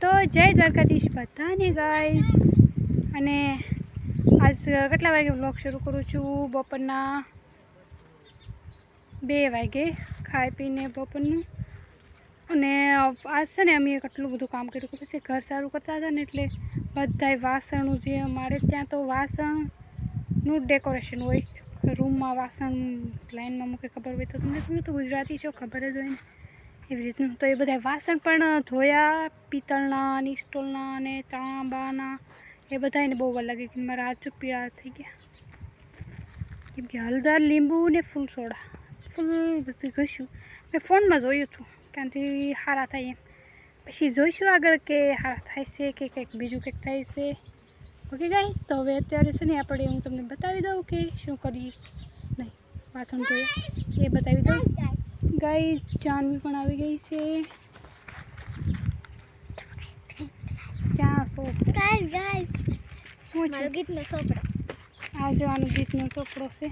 તો જય દ્વારકાધીશ બધાને ગાઈસ। અને આજ કેટલા વાગે વ્લોગ શરૂ કરું છું? બપોરના 2 વાગે ખાઈ પીને બપોરનું। અને આજ છે ને અમે કેટલું બધું કામ કર્યું કે પછી ઘર સારું કરતા હતા ને એટલે બધાય વાસણો જે અમારે ત્યાં તો વાસણનું ડેકોરેશન હોય। રૂમમાં વાસણ લાઈનમાં મૂકે, ખબર હોય તો તમે તો ગુજરાતી છો, ખબર જ હોય ને એવી રીતનું। તો એ બધા વાસણ પણ ધોયા, પિત્તળના અને સ્ટીલના અને તાંબાના, એ બધાને બહુ વાર લાગી કે મારા હાથ પીળા થઈ ગયા કેમ કે હળદર, લીંબુ ને ફૂલ સોડા ફૂલ બધું ઘસ્યું। મેં ફોનમાં જોયું હતું ત્યાંથી સારા થાય એમ, પછી જોઈશું આગળ કે સારા થાય છે કે કંઈક બીજું કંઈક થાય છે। ઓકે ગાઈસ, તો હવે અત્યારે છે ને આપણે હું તમને બતાવી દઉં કે શું કરી નહીં વાસણ ધોઈએ એ બતાવી દઉં। ગાઈસ જાનવી પણ આવી ગઈ છે। ક્યાં છો ગાઈસ? મારો ગીતનો ચોપડો આ જવાનું ગીતનો ચોપડો છે।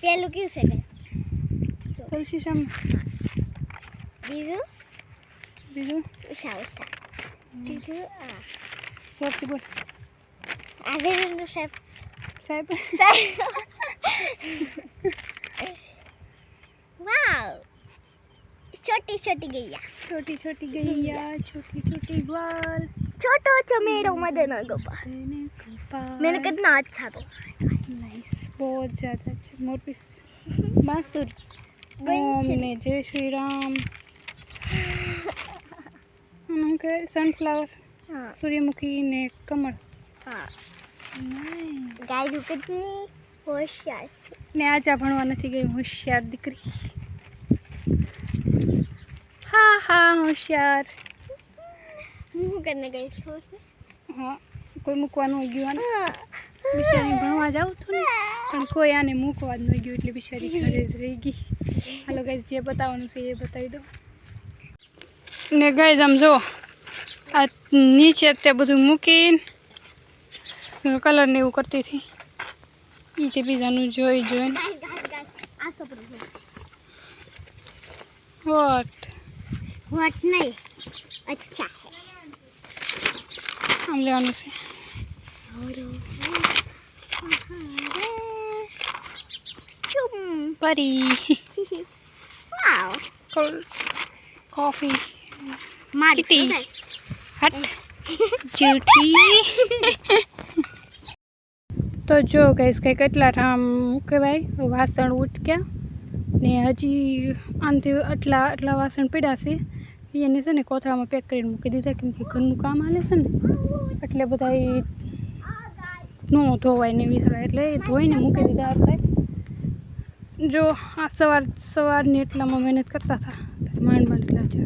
પેલું કયું છે ગાઈસ? તુલસી શામ। બીજું ઉષા બીજું આ જોરથી બોલ। આવેલું સાહેબ વાવ, छोटी छोटी गैया, छोटी छोटी गैया, छोटी छोटी ग्वाल, छोटो चमेरो मदन गोपाल। मैंने कितना अच्छा तो नाइस, बहुत ज़्यादा अच्छा। मोरपीस, बांसुरी, ओम ने जय श्री राम, उनके सनफ्लावर, सूर्यमुखी ने कमल। हाँ गाय कितनी होशियार ने आज भणवा નથી ગઈ હોશિયાર દીકરી। हाँ हाँ होशियार હું કરને ગઈ છું। हाँ કોઈ મૂકવાનું હોય ગયું ને બિચારી ભણવા જાઉં છું ને પણ કોઈ આને મૂકવા જ ન ગયું એટલે બિચારી ઘરે જ રહી ગઈ। હાલો ગાઈસ, જે બતાવવાનું છે એ બતાવી દો ને ગાઈસ। આમ જો આ નીચે તે બધું મૂકીને કલર ને એવું કરતી હતી એ તે બીજાનું જોઈ જોઈને વોટ નહીં અચ્છા આમ લેવાનું છે। પરી વાવ, કોફી મારી હટ જૂઠી। તો જો ગાઈસ કંઈ કેટલા આમ કહેવાય વાસણ ઉટક્યા ને હજી આનાથી આટલા વાસણ પડ્યા છે એને છે ને કોથળામાં પેક કરીને મૂકી દીધા કેમ કે ઘરનું કામ હાલે છે ને એટલે બધા ન ધોવાય ને વિસરાય એટલે એ ધોઈને મૂકી દીધા આપણે। જો આ સવારની એટલામાં મહેનત કરતા હતા માંડ એટલા છે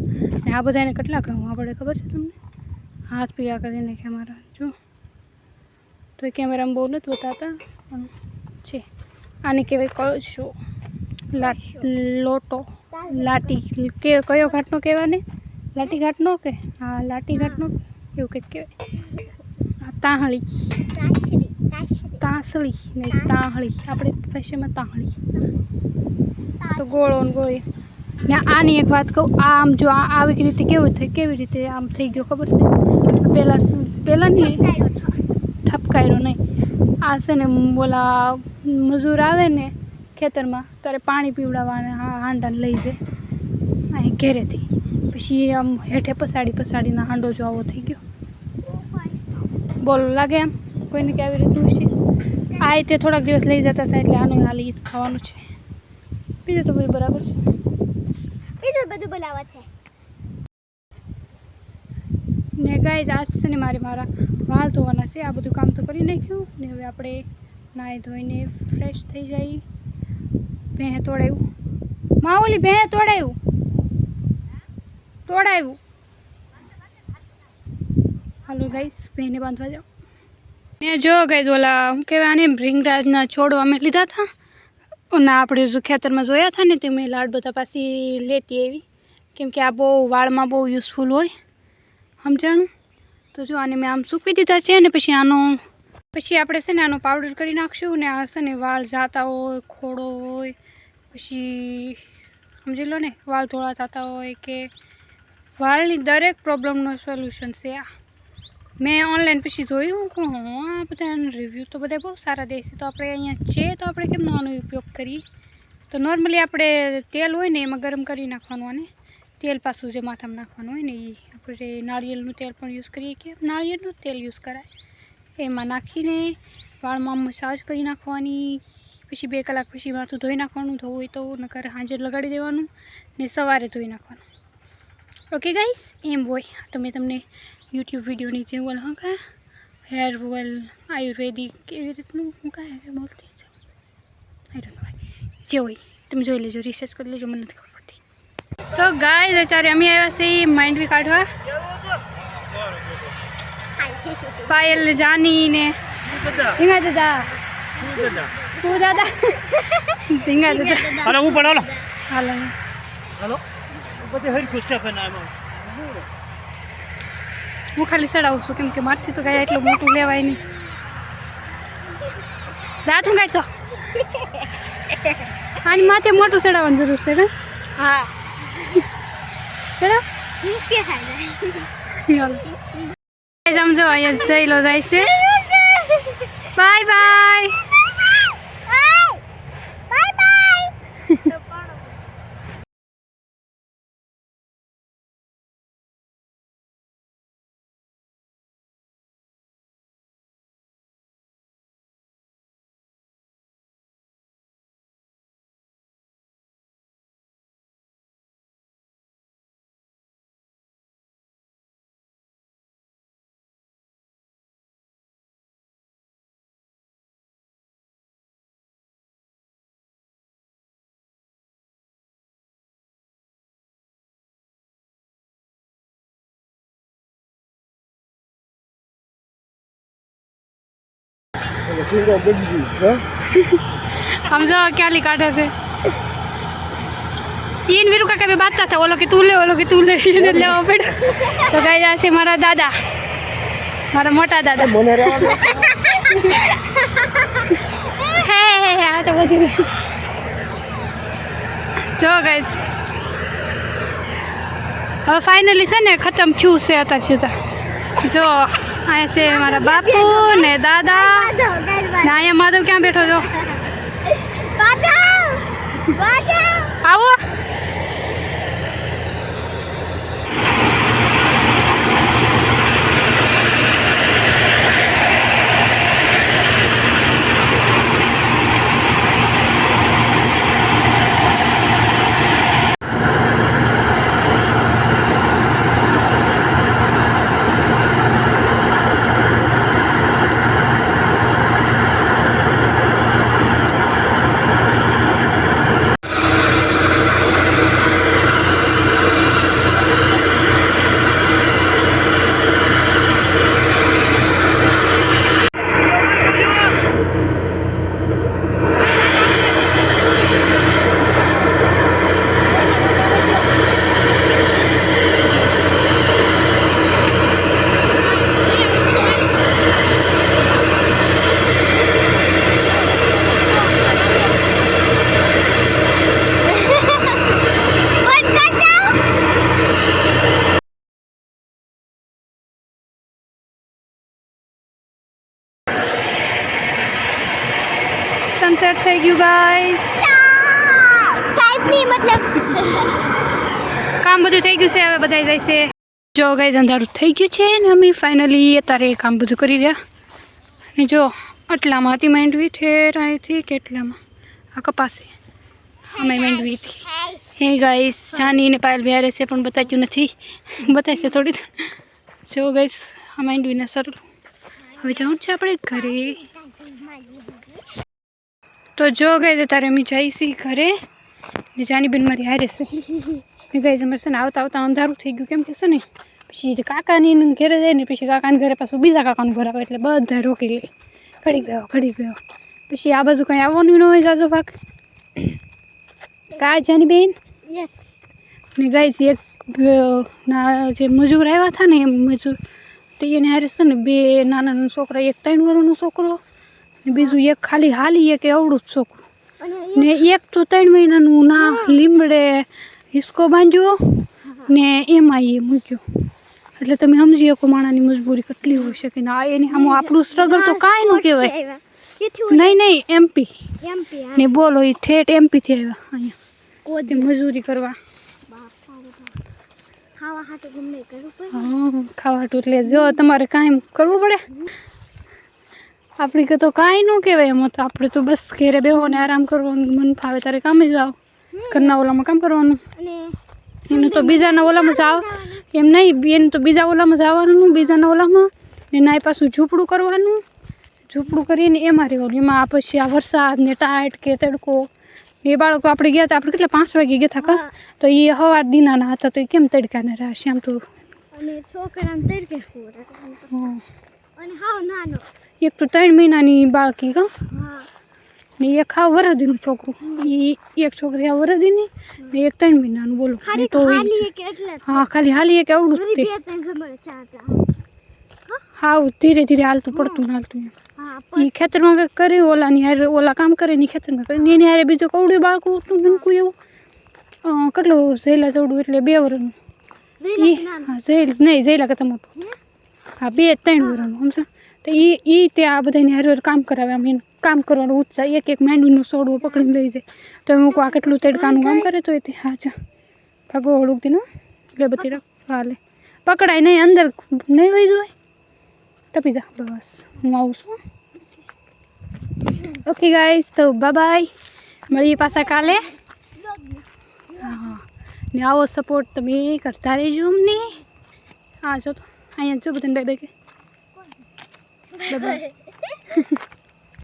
ને આ બધાને કેટલા કહું આપણે ખબર છે તમને? હાથ પીળા કરી નાખ્યા મારા। જો તો એ કેમેરામાં બહુ નથી બતાવતા પણ છે। આને કહેવાય કળશો, લોટો, લાટી કે કયો ઘાટનો કહેવાને? લાટી ઘાટનો કે હા લાટી ઘાટનો એવું કંઈક કહેવાય। તાહળી, તાસળી નહીં તાહળી, આપણે ભાષામાં તાહળી। તો ગોળો ને ગોળી ને આની એક વાત કહું, આમ જો આવી રીતે કેવી રીતે આમ થઈ ગયો ખબર છે? પહેલાં નહીં ઠપકાયરો નહીં, આ છે ને બોલા મજૂર આવે ને ખેતરમાં ત્યારે પાણી પીવડાવવાને હાંડાને લઈ જાય અહીં ઘેરેથી, પછી આમ હેઠે પસાડીને હાંડો જો આવો થઈ ગયો। બોલ લાગે એમ કોઈને કે આવી રીતનું છે? આ રીતે થોડાક દિવસ લઈ જતા હતા એટલે આનું હાલ ઈ ખાવાનું છે, બીજું તો બધું બરાબર છે। બીજું બધું બોલાવે છે ને ગાઈસ। આજ છે ને મારા વાળ ધોવાના છે, આ બધું કામ તો કરી નાખ્યું ને હવે આપણે નાહી ધોઈને ફ્રેશ થઈ જઈએ। ભેં તોડાવ્યું માઓલી, ભેં તોડાવ્યું હાલો ગાઈસ, ભેંને બાંધવા જાઓ ને। જો ગાઈસ ઓલા શું કહેવાય આને ભૃંગરાજના છોડવા અમે લીધા હતા અને આપણે જો ખેતરમાં જોયા હતા ને તે મેં લાડ બધા પાછી લેતી આવી કેમ કે આ બહુ વાળમાં બહુ યુઝફુલ હોય સમજાણું। તો જો આને મેં આમ સૂકવી દીધા છે ને પછી આપણે છે ને આનો પાવડર કરી નાખશું ને આ છે ને વાળ જાતા હોય, ખોડો હોય, પછી સમજી લો ને વાળ ધોળા થતા હોય કે વાળની દરેક પ્રોબ્લેમનો સોલ્યુશન છે આ. મેં ઓનલાઈન પછી જોયું કે આ બધા રિવ્યૂ તો બધા બહુ સારા દે છે, તો આપણે અહીંયા છે તો આપણે કેમ આનો ઉપયોગ કરીએ. તો નોર્મલી આપણે તેલ હોય ને એમાં ગરમ કરી નાખવાનું, અને તેલ પાછું જે માથામાં નાખવાનું હોય ને એ આપણે નાળિયેરનું તેલ પણ યુઝ કરીએ કે નાળિયેરનું તેલ યુઝ કરાય. એમાં નાખીને વાળમાં મસાજ કરી નાખવાની, પછી 2 કલાક પછી માથું ધોઈ નાખવાનું, ધોવું હોય તો નકર સાંજે લગાડી દેવાનું ને સવારે ધોઈ નાખવાનું. ઓકે ગાઈસ, એમ હોય તો મેં તમને યુટ્યુબ વિડીયોની જે ઓલ હા કા હેર ઓઇલ આયુર્વેદિક એવી રીતનું હું કાંઈ બોલતી આઈ ડોન્ટ નો જે હોય તમે જોઈ લેજો, રિસર્ચ કરી લેજો, મને નથી ખબર પડતી. તો ગાઈસ અત્યારે અમે આવ્યા છીએ માંડવી કાઢવા. પાયલ જાની ને ધીંગા દાદા તું દાદા ધીંગા દાદા હાલો હું પણ હાલો હાલો હાલો બધે હર ખુશ છે બનાવમાં. હું ખાલી ચડાવું છું કેમ કે મારથી તો કાંઈ એટલું મોટું લેવાય નહીં. દાંત હું કાઢશો આની માથે મોટું ચડાવવાની જરૂર છે ને. હા ચડાવ આમ જો અહીંયા જઈલો જાય છે. Bye bye. સમજો ક્યાંલી કાઢે છે. ઈન વીરુ કાકા બે બાતતા હતા, ઓલો કે તું લે એને લેવા પડ્યો. તો ગાઈ આ છે મારા દાદા, મારા મોટા દાદા. હે આ તો બધી જો ગાઈસ હવે ફાઇનલી છે ને ખતમ થયું છે અત્યારે સીધા. જો અહીંયા છે મારા બાપુ ને દાદા ને અહીંયા માધવ ક્યાં બેઠો છો? આવો. સનસેટ થઈ ગયું ગાઈસ. કામ બધું થઈ ગયું છે, હવે બધા જાય છે. જો ગાઈસ અંધારું થઈ ગયું છે ને અમે ફાઇનલી અત્યારે કામ બધું કરી રહ્યા. અને જો આટલામાં હતી માંડવી, ઠેર અહીંથી કેટલામાં આ કપાસે અમે માંડવી હતી. હે ગાઈસ જાની ને પાયલ બિહારે છે પણ બતાવ્યું નથી, બતાવશે થોડી. જો ગાઈસ આ માંડવીને સરળ હવે જવાનું છે આપણે ઘરે. તો જો ગઈ તારે અમે જઈ છીએ ઘરે ને જાની બેન મારી હારે છે. મેં ગઈ અમારે છે ને આવતા આવતા અંધારું થઈ ગયું કેમ કે છે ને પછી કાકાની ઘરે જાય ને પછી કાકાને ઘરે પાછું બીજા કાકાનું ઘર આવે એટલે બધા રોકી લે. ઘડી ગયો પછી આ બાજુ કંઈ આવવાનું ન હોય જાજો ભાગ કા જાની બેન. યસ. ને ગાઈસ એક ના જે મજૂર આવ્યા હતા ને એમ મજૂર તો એને હારે છે ને 2 નાના છોકરા, એક 3 વર્ષનો છોકરો ને બીજું એક ખાલી હાલી એક એવડું જ છોકરું ને એક તો 3 મહિનાનું ના લીમડે હિસકો બાંધ્યો ને એમાં એ મૂક્યો. એટલે તમે સમજી શકો માણાની મજબૂરી કેટલી હોઈ શકે ને આ એની આમ આપણું સ્ટ્રગલ તો કાંઈ ન કહેવાય. નહીં એમપી ને બોલો એ ઠેઠ એમપીથી આવ્યા અહીંયા તે મજૂરી કરવા. હા ખાવા હાટું એટલે જો તમારે કાંઈ કરવું પડે. આપણી કે તો કાંઈ ન કહેવાય એમાં તો આપણે તો બસ ઘેરે બેહો ને આરામ કરવાનું મન ફાવે ત્યારે કામે જાઓ ઘરના ઓલામાં કામ કરવાનું. એનું તો બીજાના ઓલામાં જાવ એમ નહીં એને તો બીજા ઓલામાં જવાનું બીજાના ઓલામાં ને નાય પાછું ઝૂંપડું કરવાનું. ઝૂંપડું કરીને એમાં રહેવાનું. એમાં પછી આ વરસાદ ને ટાઈટ કે તડકો એ બાળકો આપણે ગયા હતા આપણે કેટલા 5 વાગે ગયા હતા કા તો એ સવાર દિનાના હતા તો એ કેમ તડકાને રહેશે આમ તો. એક તો 3 મહિનાની બાળકી કા ને એક હાવ વરદીનું છોકરું એ એક છોકરી હાવ વરદીની ને એક 3 મહિનાનું બોલો. તો હા ખાલી હાલીએ કે આવડું જ તે હાવ ધીરે ધીરે હાલતું પડતું ને હાલતું એમ. એ ખેતરમાં કરે ઓલાની હારે ઓલા કામ કરે ને ખેતરમાં કરે ને એની હારે બીજું કવડું બાળકું હતું નનકું એવું કેટલું ઝેલા ચવડું એટલે 2 વર્ષનું હા ઝેલ નહીં ઝેલા કરતા મોટું હા 2-3 વર્ષનું સમજો. તો એ તે આ બધાની હારે કામ કરાવે આમ એને કામ કરવાનો ઉત્સાહ એક માંડવીનો સોડવો પકડીને લઈ જાય તો હું આ કેટલું તડકાનું કામ કરે તો એ હા ચા ભાગો હળુકતી નો એટલે બધી રાખવા હાલે પકડાય નહીં અંદર નહીં વહી જાય ટપી જા બસ હું આવું છું. ઓકે ગાઈસ તો બાય મળીએ પાછા કાલે. હા ને આવો સપોર્ટ તમે કરતા રહેજો અમને. હા જો તો અહીંયા જો બધાને બાય બાય કે બાય બાય.